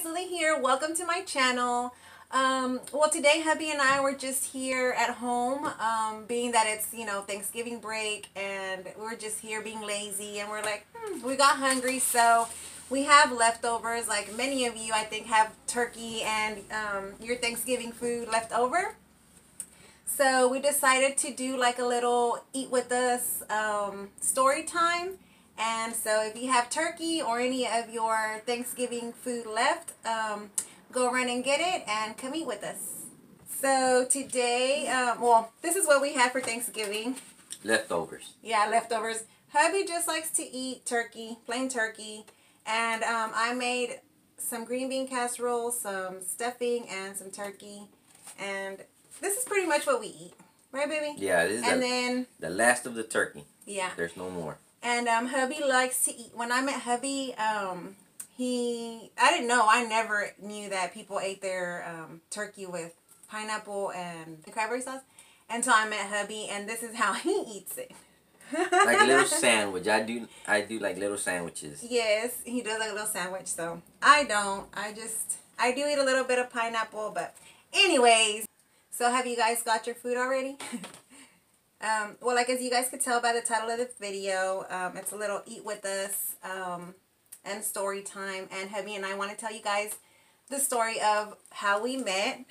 guys, Lily here. Welcome to my channel. Well, today hubby and I were just here at home, being that it's, Thanksgiving break, and we're just here being lazy, and we're like, we got hungry, so we have leftovers. Like many of you, I think, have turkey and your Thanksgiving food left over. So we decided to do like a little eat with us story time. And so if you have turkey or any of your Thanksgiving food left, go run and get it and come eat with us. So today, well, this is what we had for Thanksgiving. Leftovers. Yeah, leftovers. Hubby just likes to eat turkey, plain turkey. And I made some green bean casserole, some stuffing, and some turkey. And this is pretty much what we eat. Right, baby? Yeah, this is then the last of the turkey. Yeah. There's no more. And hubby likes to eat. When I met hubby, I didn't know. I never knew that people ate their turkey with pineapple and cranberry sauce until I met hubby, and this is how he eats it. Like a little sandwich. I do like little sandwiches. Yes, he does like a little sandwich. So I don't. I do eat a little bit of pineapple, but anyways. So have you guys got your food already? Well, like as you guys could tell by the title of the video, it's a little eat with us and story time. And hubby and I want to tell you guys the story of how we met,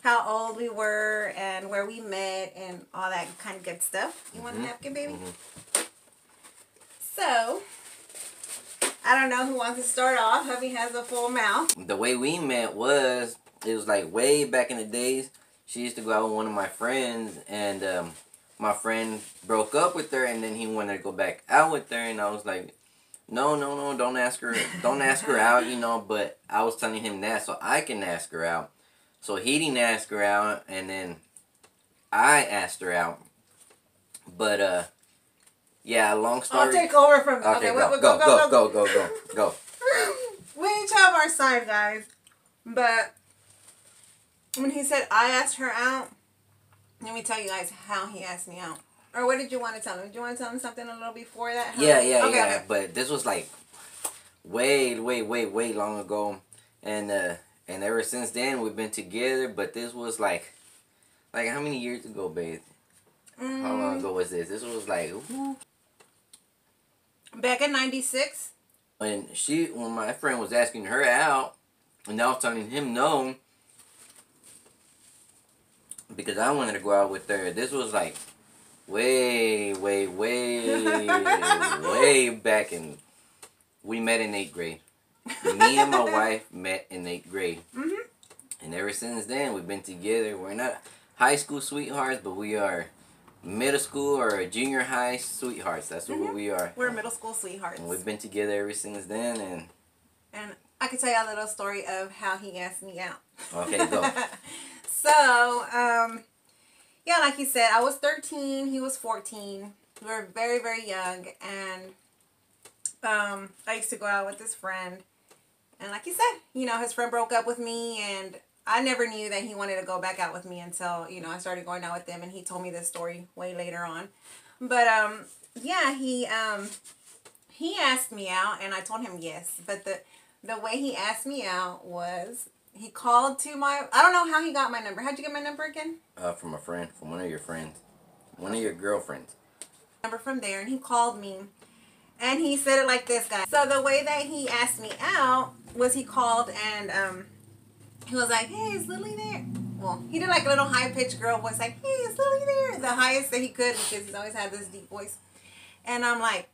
how old we were, and where we met, and all that kind of good stuff. You want a napkin, baby? So, I don't know who wants to start off. Hubby has a full mouth. The way we met it was like way back in the days. She used to go out with one of my friends, and my friend broke up with her, and then he wanted to go back out with her, and I was like, no, don't ask her out, but I was telling him that so I can ask her out. So he didn't ask her out, and then I asked her out. But, yeah, long story. I'll take over from... Okay, go. We each have our side, guys. But when he said I asked her out, let me tell you guys how he asked me out. Or what did you want to tell him? Did you want to tell him something a little before that? Yeah. Okay. But this was like way long ago. And ever since then we've been together. But this was like how many years ago, babe? How long ago was this? This was like... Back in 96. When my friend was asking her out, and I was telling him no, because I wanted to go out with her. This was like way back in... We met in 8th grade. Me and my wife met in 8th grade. And ever since then, we've been together. We're not high school sweethearts, but we are middle school or junior high sweethearts. That's what we are. We're middle school sweethearts. And we've been together ever since then. And I can tell you a little story of how he asked me out. Okay, go. So, yeah, like you said, I was 13, he was 14. We were very young, and I used to go out with his friend. And like you said, his friend broke up with me, and I never knew that he wanted to go back out with me until, I started going out with him, and he told me this story way later on. But, yeah, he asked me out, and I told him yes. But the way he asked me out was... He called to my... I don't know how he got my number. How'd you get my number again? From a friend. From one of your friends. One of your girlfriends. Number from there. And he called me. And he said it like this, guys. So the way that he asked me out was he called and he was like, hey, is Lily there? Well, he did like a little high-pitched girl voice. Like, hey, is Lily there? The highest that he could because he's always had this deep voice. And I'm like,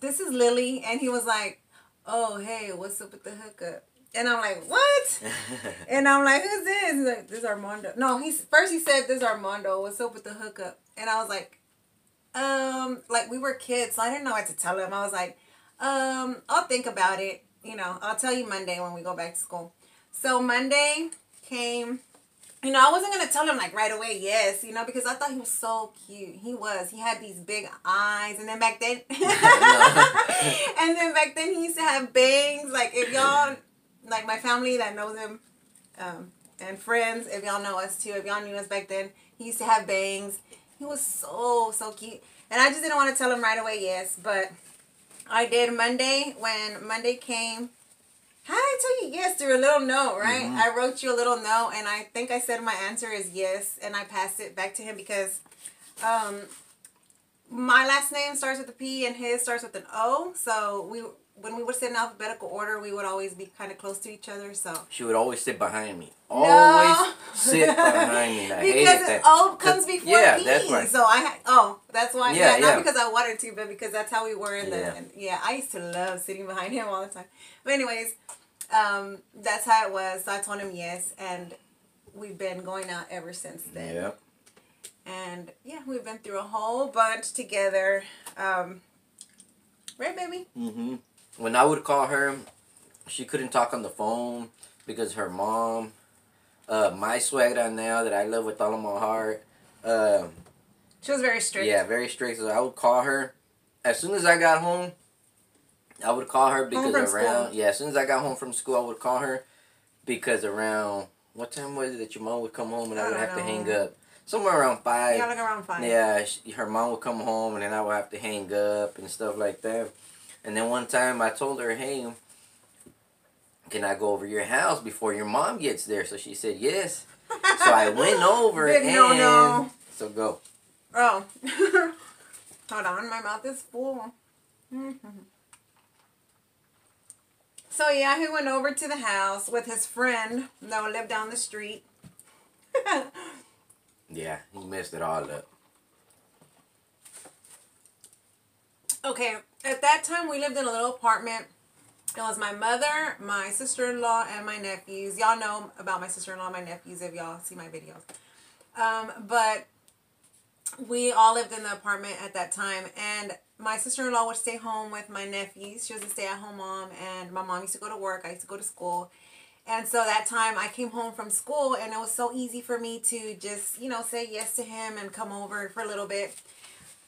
this is Lily. And he was like, oh, hey, what's up with the hookup? And I'm like, what? And I'm like, who's this? He's like, this is Armando. No, first he said, this is Armando. What's up with the hookup? And I was like, we were kids, so I didn't know what to tell him. I was like, I'll think about it. I'll tell you Monday when we go back to school. So Monday came. I wasn't going to tell him like right away, yes, because I thought he was so cute. He was. He had these big eyes. And then back then, he used to have bangs. Like if y'all... Like my family that knows him, and friends, if y'all know us too, if y'all knew us back then, he used to have bangs. He was so cute. And I just didn't want to tell him right away yes, but I did Monday. When Monday came, how did I tell you Yes, through a little note, right? I wrote you a little note, and I think I said my answer is yes, and I passed it back to him because my last name starts with a P and his starts with an O. So when we would sit in alphabetical order, we would always be kind of close to each other. So She would always sit behind me. No. Always sit behind me. And I hated because that. O comes before yeah, P. that's right. So that's why. Yeah, Not yeah. because I wanted to, but because that's how we were in Yeah. the. I used to love sitting behind him all the time. But anyways, that's how it was. So I told him yes, and we've been going out ever since then. Yep. And yeah, we've been through a whole bunch together. Right, baby? Mm-hmm. When I would call her, she couldn't talk on the phone because her mom, my suegra now that I love with all of my heart, She was very strict. yeah, very strict. So I would call her as soon as I got home. I would call her because from around school. yeah, as soon as I got home from school, I would call her because around what time was it that your mom would come home and I would have to hang up? Somewhere around 5. Yeah, like around 5. Yeah, her mom would come home and then I would have to hang up and stuff like that. And then one time I told her, hey, can I go over your house before your mom gets there? So she said yes. So I went over Big and no-no. so go. Oh. Hold on, my mouth is full. So yeah, he went over to the house with his friend that lived down the street. Yeah, he messed it all up. Okay, at that time we lived in a little apartment. It was my mother, my sister-in-law, and my nephews. Y'all know about my sister-in-law and my nephews if y'all see my videos. But we all lived in the apartment at that time, and my sister-in-law would stay home with my nephews. She was a stay-at-home mom, and my mom used to go to work. I used to go to school. And so that time I came home from school, and it was so easy for me to just, say yes to him and come over for a little bit,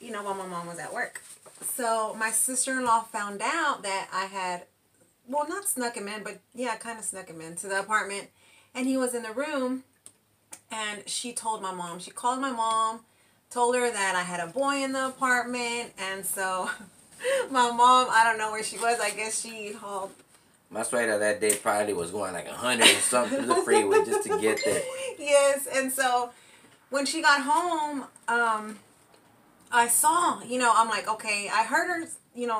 while my mom was at work. So my sister-in-law found out that I had, well, not snuck him in, but yeah, kind of snuck him into the apartment. And he was in the room, and she told my mom. She called my mom, told her that I had a boy in the apartment, and so my mom, I don't know where she was. I guess she hauled. My suegra that day probably was going like 100 and something through the freeway just to get there. Yes, and so when she got home, I saw, I'm like, okay, I heard her,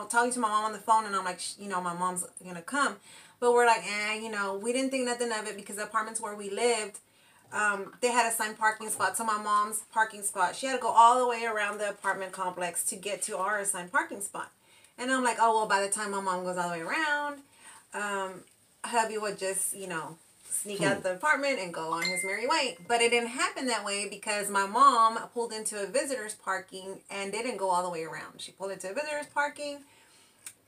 talking to my mom on the phone, and I'm like, my mom's gonna come. But we're like, we didn't think nothing of it because the apartments where we lived, they had assigned parking spot. So my mom's parking spot, she had to go all the way around the apartment complex to get to our assigned parking spot. And I'm like, oh, well, by the time my mom goes all the way around, hubby would just, sneak out the apartment and go on his merry way. But it didn't happen that way because my mom pulled into a visitor's parking and didn't go all the way around. She pulled into a visitor's parking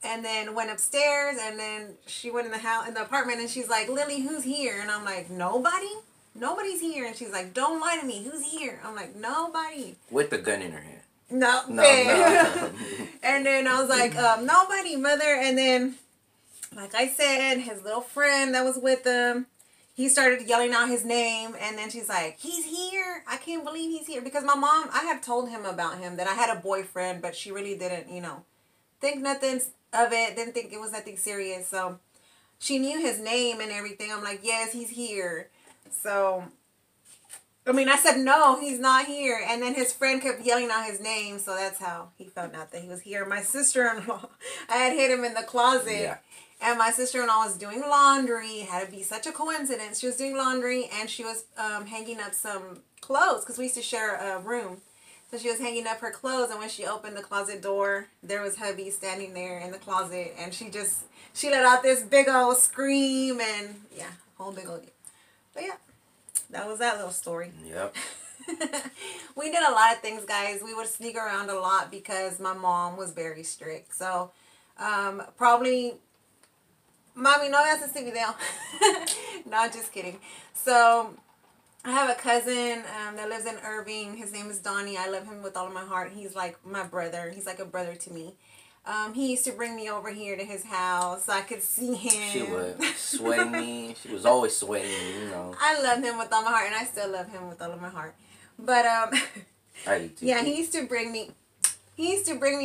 and then went upstairs, and then she went in the apartment, and she's like, Lily, who's here? And I'm like, nobody? Nobody's here. And she's like, don't lie to me. Who's here? I'm like, nobody. With the gun in her hand. No. And then I was like, nobody, mother. And then, like I said, his little friend that was with him, he started yelling out his name, and then she's like, he's here. I can't believe he's here. Because my mom, I had told him about him, that I had a boyfriend, but she really didn't, think nothing of it, didn't think it was nothing serious. So she knew his name and everything. I'm like, yes, he's here. So, I said, no, he's not here. And then his friend kept yelling out his name, so that's how he found out that he was here. My sister-in-law, I had hid him in the closet. Yeah. And my sister-in-law was doing laundry. It had to be such a coincidence. She was doing laundry, and she was hanging up some clothes because we used to share a room. So she was hanging up her clothes, and when she opened the closet door, there was hubby standing there in the closet, and she let out this big old scream, and yeah, whole big old deal. But yeah, that was that little story. Yep. We did a lot of things, guys. We would sneak around a lot because my mom was very strict. So probably... Mommy, no veas este video. No, just kidding. So, I have a cousin that lives in Irving. His name is Donnie. I love him with all of my heart. He's like my brother. He's like a brother to me. He used to bring me over here to his house so I could see him. She would sweat me. She was always sweating me, I love him with all my heart, and I still love him with all of my heart. But, I do too. yeah, he used to bring me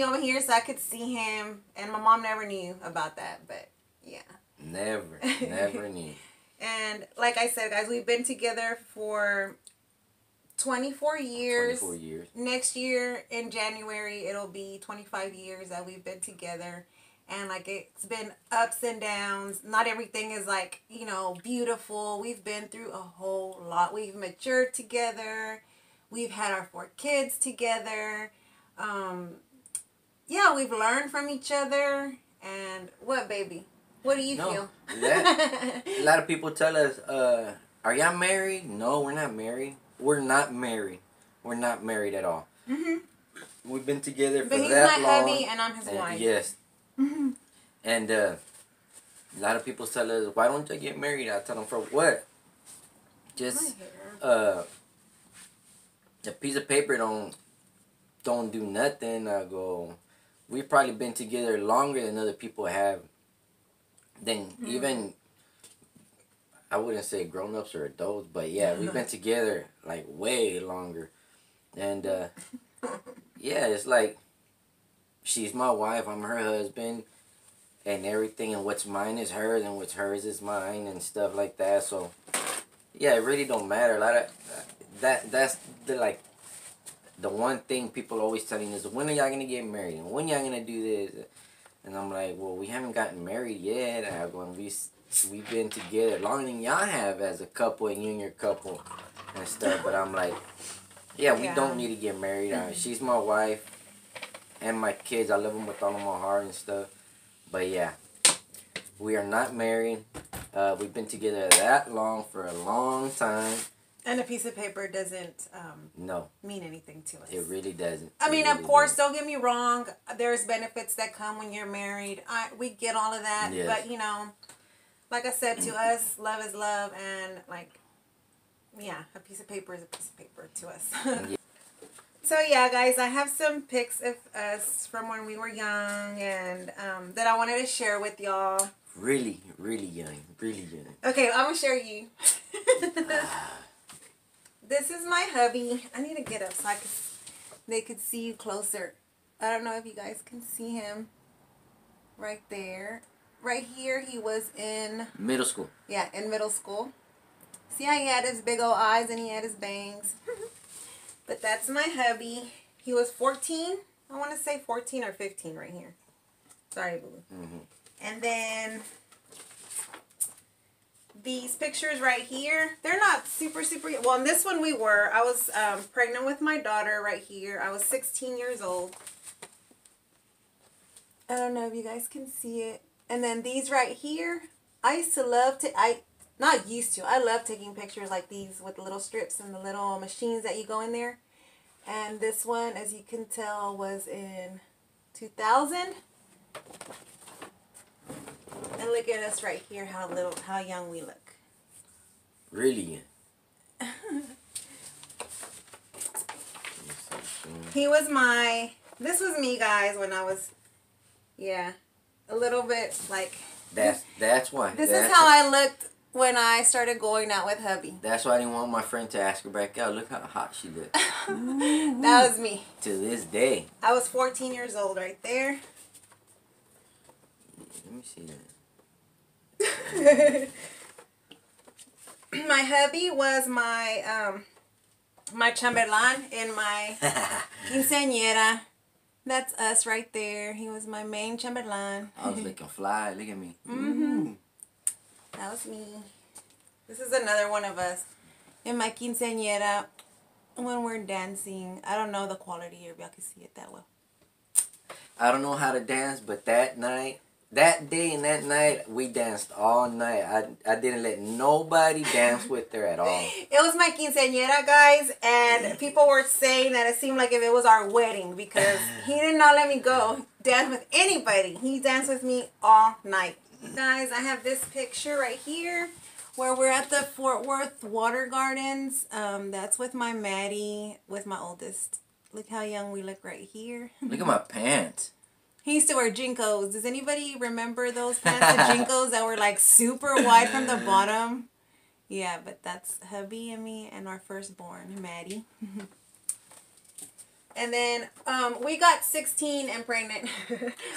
over here so I could see him, and my mom never knew about that, but, yeah. Never knew. And like I said, guys, we've been together for 24 years. 24 years. Next year in January, it'll be 25 years that we've been together. And like it's been ups and downs. Not everything is like, you know, beautiful. We've been through a whole lot. We've matured together. We've had our 4 kids together. Yeah, we've learned from each other. And what, baby? What do you feel? A lot of people tell us, are y'all married? No, we're not married. We're not married. We're not married at all. Mm-hmm. We've been together for But he's that my long. hubby and I'm his wife. Yes. Mm-hmm. And a lot of people tell us, why don't you get married? I tell them, for what? Just a piece of paper don't do nothing. I go, we've probably been together longer than other people have. Then even, I wouldn't say grown-ups or adults, but yeah, we've been together like way longer. And yeah, it's like she's my wife, I'm her husband, and everything, and what's mine is hers, and what's hers is mine, and stuff like that. So yeah, it really don't matter. A lot of that's the one thing people always telling us, when are y'all gonna get married, and when y'all gonna do this? And I'm like, well, we haven't gotten married yet. And I go, we've been together longer than y'all have as a couple, and you and your couple and stuff. But I'm like, yeah, we don't need to get married. She's my wife and my kids. I love them with all of my heart and stuff. But yeah, we are not married. We've been together that long, for a long time. And a piece of paper doesn't no mean anything to us. It really doesn't. I mean, of course, don't get me wrong. There's benefits that come when you're married. We get all of that. Yes. But, you know, like I said, to us, love is love. And, like, yeah, a piece of paper is a piece of paper to us. Yeah. So, yeah, guys, I have some pics of us from when we were young and that I wanted to share with y'all. Really, really young. Really young. Okay, I'm going to share you. This is my hubby. I need to get up so they could see you closer. I don't know if you guys can see him. Right there. Right here, he was in... Middle school. Yeah, in middle school. See how he had his big old eyes and he had his bangs? But that's my hubby. He was 14. I want to say 14 or 15 right here. Sorry, boo. Mm-hmm. And then... these pictures right here, they're not super, well, in this one we were. I was pregnant with my daughter right here. I was 16 years old. I don't know if you guys can see it. And then these right here, I used to love to, I love taking pictures like these with the little strips and the little machines that you go in there. And this one, as you can tell, was in 2000. And look at us right here, how young we look. Really young. This was me, guys, when I was, yeah, a little bit like. That's why. This is how I looked when I started going out with hubby. That's why I didn't want my friend to ask her back out. Look how hot she looked. That was me. To this day. I was 14 years old right there. Let me see that. My hubby was my my chambelán in my quinceañera. That's us right there. He was my main chambelán. I was looking fly. Look at me. Mm-hmm. That was me. This is another one of us in my quinceañera when we're dancing. I don't know the quality here, but y'all can see it that well. I don't know how to dance, but that night, that day and that night, we danced all night. I didn't let nobody dance with her at all. It was my quinceañera, guys, and people were saying that it seemed like if it was our wedding because he did not let me go dance with anybody. He danced with me all night. Guys, I have this picture right here where we're at the Fort Worth Water Gardens. That's with my Maddie, with my oldest. Look how young we look right here. Look at my pants. He used to wear Jinkos. Does anybody remember those pants, the Jinkos that were like super wide from the bottom? Yeah, but that's hubby and me and our firstborn, Maddie. And then we got 16 and pregnant.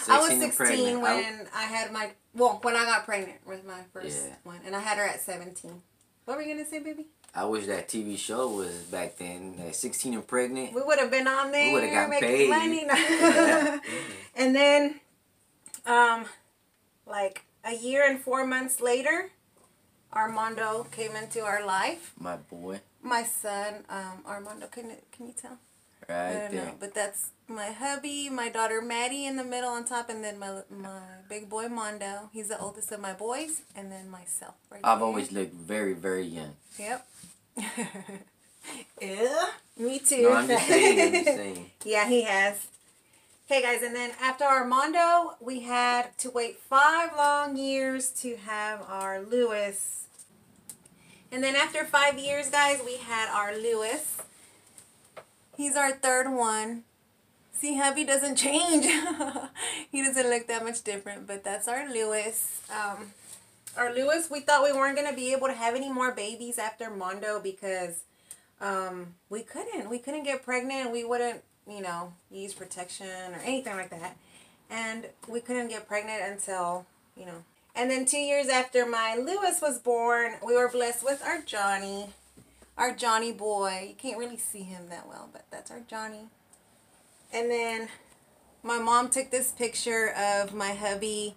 I was 16 when I had my, when I got pregnant with my first one. And I had her at 17. What were you going to say, baby? I wish that TV show was back then. At 16 and pregnant. We would have been on there. We would have gotten paid. Money. Yeah. And then, like a year and 4 months later, Armando came into our life. My boy. My son, Armando. Can you tell? Right I don't there. know, but that's my hubby, my daughter Maddie in the middle on top, and then my big boy Mondo. He's the oldest of my boys, and then myself. Right I've there. always looked very, very young. Yep. Yeah, me too. No, I'm just saying. Yeah, he has. Okay, guys, and then after Armando, we had to wait 5 long years to have our Lewis. And then after 5 years, guys, we had our Lewis. He's our 3rd one. See, hubby doesn't change. He doesn't look that much different, but that's our Lewis. Our Lewis, we thought we weren't going to be able to have any more babies after Mondo because we couldn't get pregnant. We wouldn't, use protection or anything like that. And we couldn't get pregnant until, And then 2 years after my Lewis was born, we were blessed with our Johnny. Our Johnny boy. You can't really see him that well, but that's our Johnny. And then my mom took this picture of my hubby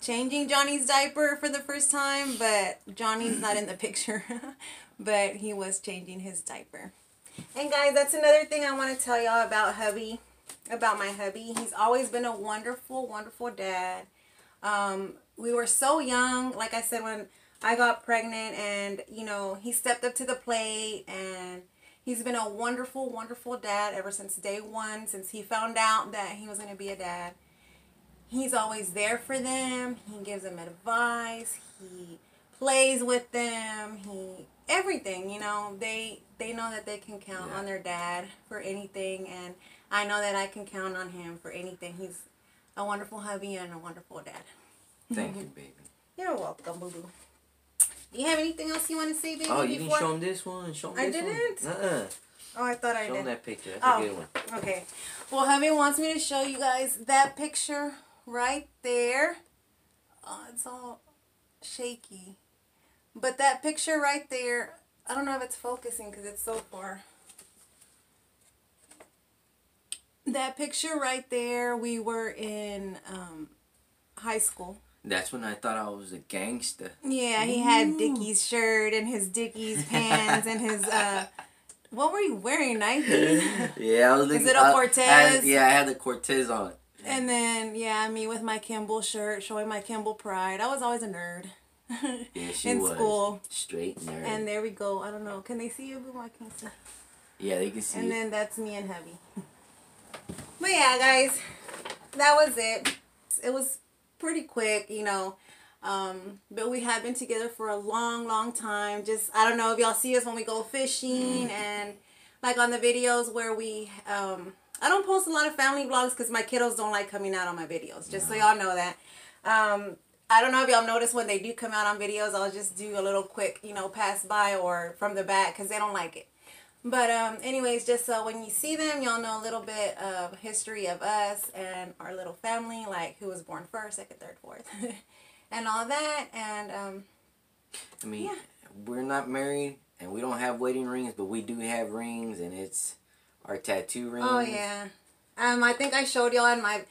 changing Johnny's diaper for the first time, but Johnny's not in the picture. But he was changing his diaper. And guys, that's another thing I want to tell y'all about hubby. About my hubby. He's always been a wonderful, wonderful dad. We were so young, like I said, when I got pregnant, and he stepped up to the plate, and he's been a wonderful, wonderful dad ever since day one, since he found out that he was going to be a dad. He's always there for them. He gives them advice. He plays with them. Everything, they know that they can count on their dad for anything, and I know that I can count on him for anything. He's a wonderful hubby and a wonderful dad. Thank you, baby. You're welcome, boo-boo. Do you have anything else you want to say, baby? Oh, you didn't show him this one? Show him this one? I didn't? Oh, I thought I did. Show him that picture. That's a good one. Okay. Well, hubby wants me to show you guys that picture right there. Oh, it's all shaky. But that picture right there, I don't know if it's focusing because it's so far. That picture right there, we were in high school. That's when I thought I was a gangster. Yeah, he had Dickies shirt and his Dickies pants and his, what were you wearing, Nikes? Yeah, I was looking. Is it a Cortez? I had the Cortez on. And then, me with my Kimball shirt, showing my Kimball pride. I was always a nerd. Yeah, she in was. School. Straight nerd. And there we go. I don't know. Can they see you, boo? I can't see. Yeah, they can see. And then that's me and hubby. But yeah, guys, that was it. It was pretty quick, but we have been together for a long, long time. Just, I don't know if y'all see us when we go fishing and like on the videos where we, I don't post a lot of family vlogs because my kiddos don't like coming out on my videos, just so y'all know that. I don't know if y'all notice when they do come out on videos, I'll just do a little quick, pass by or from the back because they don't like it. But anyways, just so when you see them, y'all know a little bit of history of us and our little family, like who was born first, second, third, fourth, and all that. And we're not married and we don't have wedding rings, but we do have rings, and it's our tattoo rings. Oh yeah, I think I showed y'all in my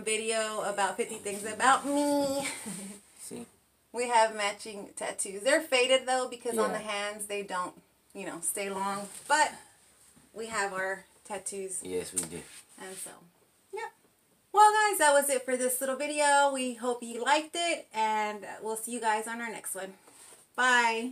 video about 50 things about me. See, we have matching tattoos. They're faded though because on the hands they don't, stay long. But we have our tattoos. Yes, we do. And so, yeah. Well, guys, that was it for this little video. We hope you liked it, and we'll see you guys on our next one. Bye.